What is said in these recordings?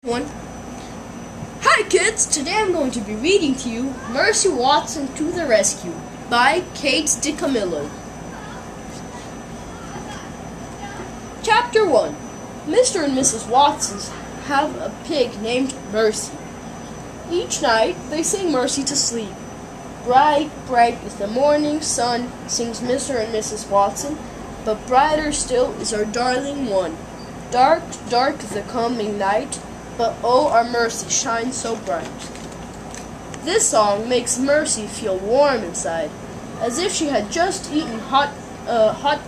One. Hi kids! Today I'm going to be reading to you Mercy Watson to the Rescue by Kate DiCamillo. Chapter 1. Mr. and Mrs. Watson have a pig named Mercy. Each night they sing Mercy to sleep. Bright, bright is the morning sun, sings Mr. and Mrs. Watson, but brighter still is our darling one. Dark, dark is the coming night, but oh, our Mercy shines so bright. This song makes Mercy feel warm inside, as if she had just eaten hot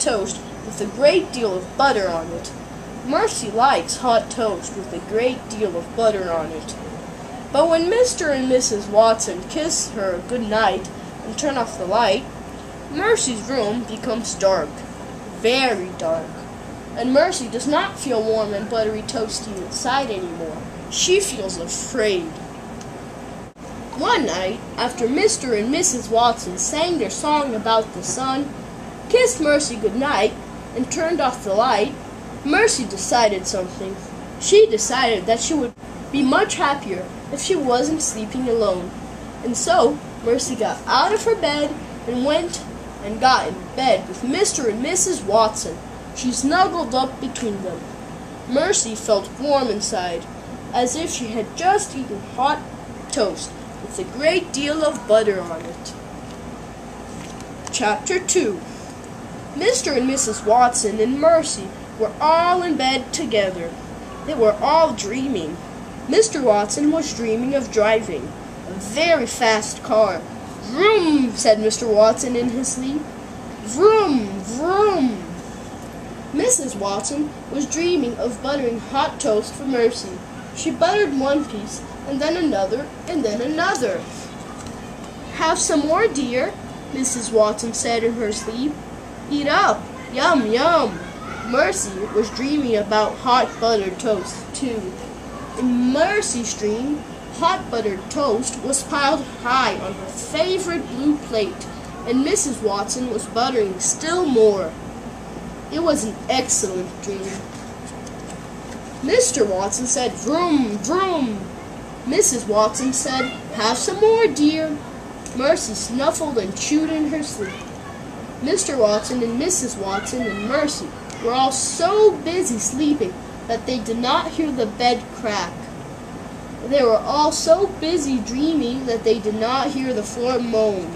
toast with a great deal of butter on it. Mercy likes hot toast with a great deal of butter on it. But when Mr. and Mrs. Watson kiss her good night and turn off the light, Mercy's room becomes dark, very dark. And Mercy does not feel warm and buttery toasty inside anymore. She feels afraid. One night, after Mr. and Mrs. Watson sang their song about the sun, kissed Mercy goodnight, and turned off the light, Mercy decided something. She decided that she would be much happier if she wasn't sleeping alone. And so, Mercy got out of her bed and went and got in bed with Mr. and Mrs. Watson. She snuggled up between them. Mercy felt warm inside, as if she had just eaten hot toast with a great deal of butter on it. Chapter 2. Mr. and Mrs. Watson and Mercy were all in bed together. They were all dreaming. Mr. Watson was dreaming of driving a very fast car. "Vroom," said Mr. Watson in his sleep. "Vroom, vroom." Mrs. Watson was dreaming of buttering hot toast for Mercy. She buttered one piece, and then another, and then another. "Have some more, dear," Mrs. Watson said in her sleep. "Eat up. Yum, yum." Mercy was dreaming about hot buttered toast, too. In Mercy's dream, hot buttered toast was piled high on her favorite blue plate, and Mrs. Watson was buttering still more. It was an excellent dream. Mr. Watson said, "Vroom, vroom." Mrs. Watson said, "Have some more, dear." Mercy snuffled and chewed in her sleep. Mr. Watson and Mrs. Watson and Mercy were all so busy sleeping that they did not hear the bed crack. They were all so busy dreaming that they did not hear the floor moan.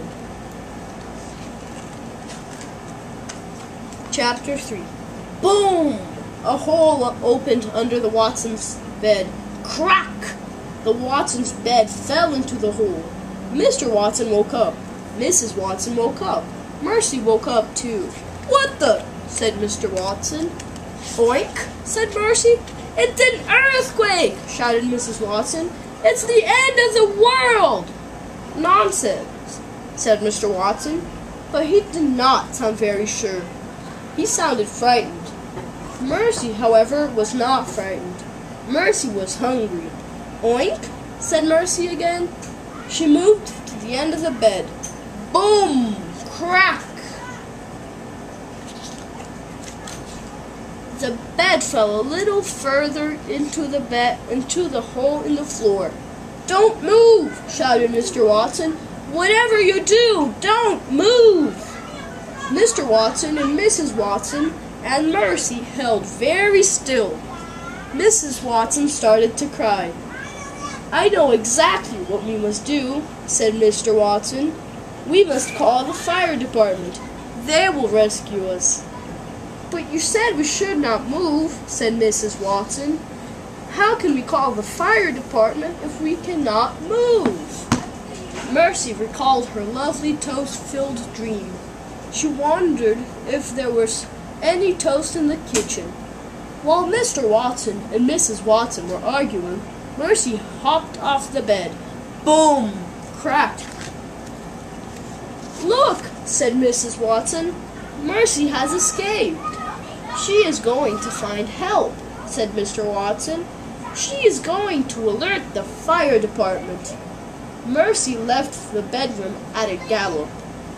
Chapter 3. Boom! A hole opened under the Watsons' bed. Crack! The Watsons' bed fell into the hole. Mr. Watson woke up. Mrs. Watson woke up. Mercy woke up too. "What the?" said Mr. Watson. "Oink," said Mercy. "It's an earthquake!" shouted Mrs. Watson. "It's the end of the world!" "Nonsense," said Mr. Watson, but he did not sound very sure. He sounded frightened. Mercy, however, was not frightened. Mercy was hungry. "Oink," said Mercy again. She moved to the end of the bed. Boom! Crack! The bed fell a little further into the hole in the floor. "Don't move!" shouted Mr. Watson. "Whatever you do, don't move!" Mr. Watson and Mrs. Watson and Mercy held very still. Mrs. Watson started to cry. "I know exactly what we must do," said Mr. Watson. "We must call the fire department. They will rescue us." "But you said we should not move," said Mrs. Watson. "How can we call the fire department if we cannot move?" Mercy recalled her lovely toast-filled dream. She wondered if there was any toast in the kitchen. While Mr. Watson and Mrs. Watson were arguing, Mercy hopped off the bed. Boom! Crack! "Look," said Mrs. Watson. "Mercy has escaped." "She is going to find help," said Mr. Watson. "She is going to alert the fire department." Mercy left the bedroom at a gallop.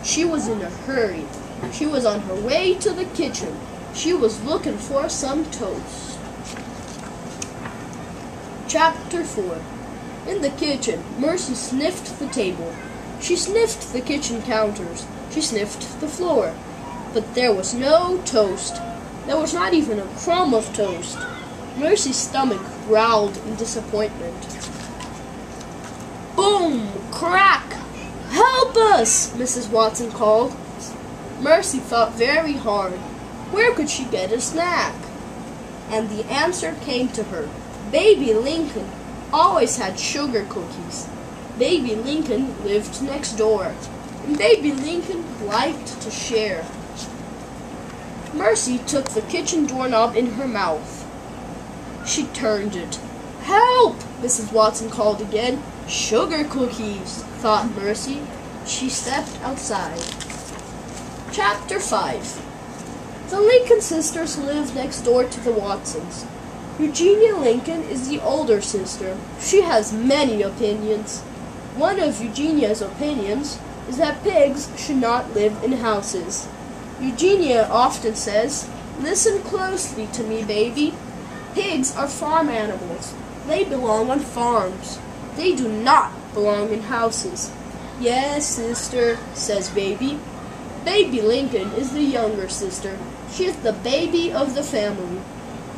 She was in a hurry. She was on her way to the kitchen. She was looking for some toast. Chapter 4. In the kitchen, Mercy sniffed the table. She sniffed the kitchen counters. She sniffed the floor. But there was no toast. There was not even a crumb of toast. Mercy's stomach growled in disappointment. Boom! Crack! Help us! Mrs. Watson called. Mercy thought very hard. Where could she get a snack? And the answer came to her. Baby Lincoln always had sugar cookies. Baby Lincoln lived next door. And Baby Lincoln liked to share. Mercy took the kitchen doorknob in her mouth. She turned it. Help! Mrs. Watson called again. Sugar cookies, thought Mercy. She stepped outside. Chapter 5. The Lincoln sisters live next door to the Watsons. Eugenia Lincoln is the older sister. She has many opinions. One of Eugenia's opinions is that pigs should not live in houses. Eugenia often says, "Listen closely to me, baby. Pigs are farm animals. They belong on farms. They do not belong in houses." "Yes, sister," says Baby. Baby Lincoln is the younger sister. She is the baby of the family.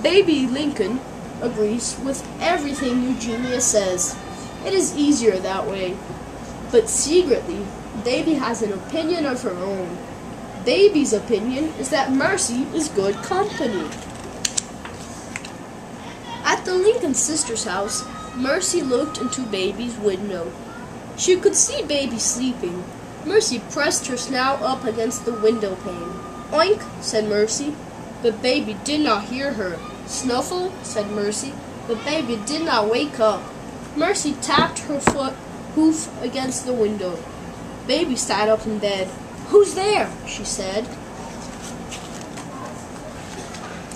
Baby Lincoln agrees with everything Eugenia says. It is easier that way. But secretly, Baby has an opinion of her own. Baby's opinion is that Mercy is good company. At the Lincoln sisters' house, Mercy looked into Baby's window. She could see Baby sleeping. Mercy pressed her snout up against the window pane. "Oink," said Mercy, but Baby did not hear her. "Snuffle," said Mercy, but Baby did not wake up. Mercy tapped her hoof against the window. Baby sat up in bed. "Who's there?" she said.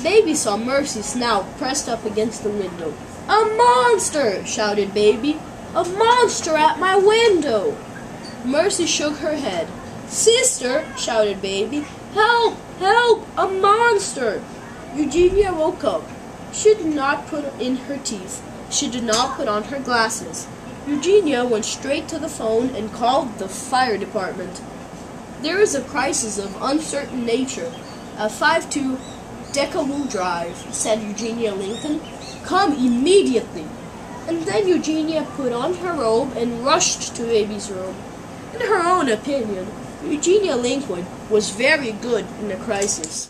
Baby saw Mercy's snout pressed up against the window. "A monster!" shouted Baby. "A monster at my window!" Mercy shook her head. "Sister!" shouted Baby. "Help! Help! A monster!" Eugenia woke up. She did not put in her teeth. She did not put on her glasses. Eugenia went straight to the phone and called the fire department. "There is a crisis of uncertain nature at 52 Decawoo Drive," said Eugenia Lincoln. "Come immediately." And then Eugenia put on her robe and rushed to Baby's room. In her own opinion, Eugenia Lincoln was very good in the crisis.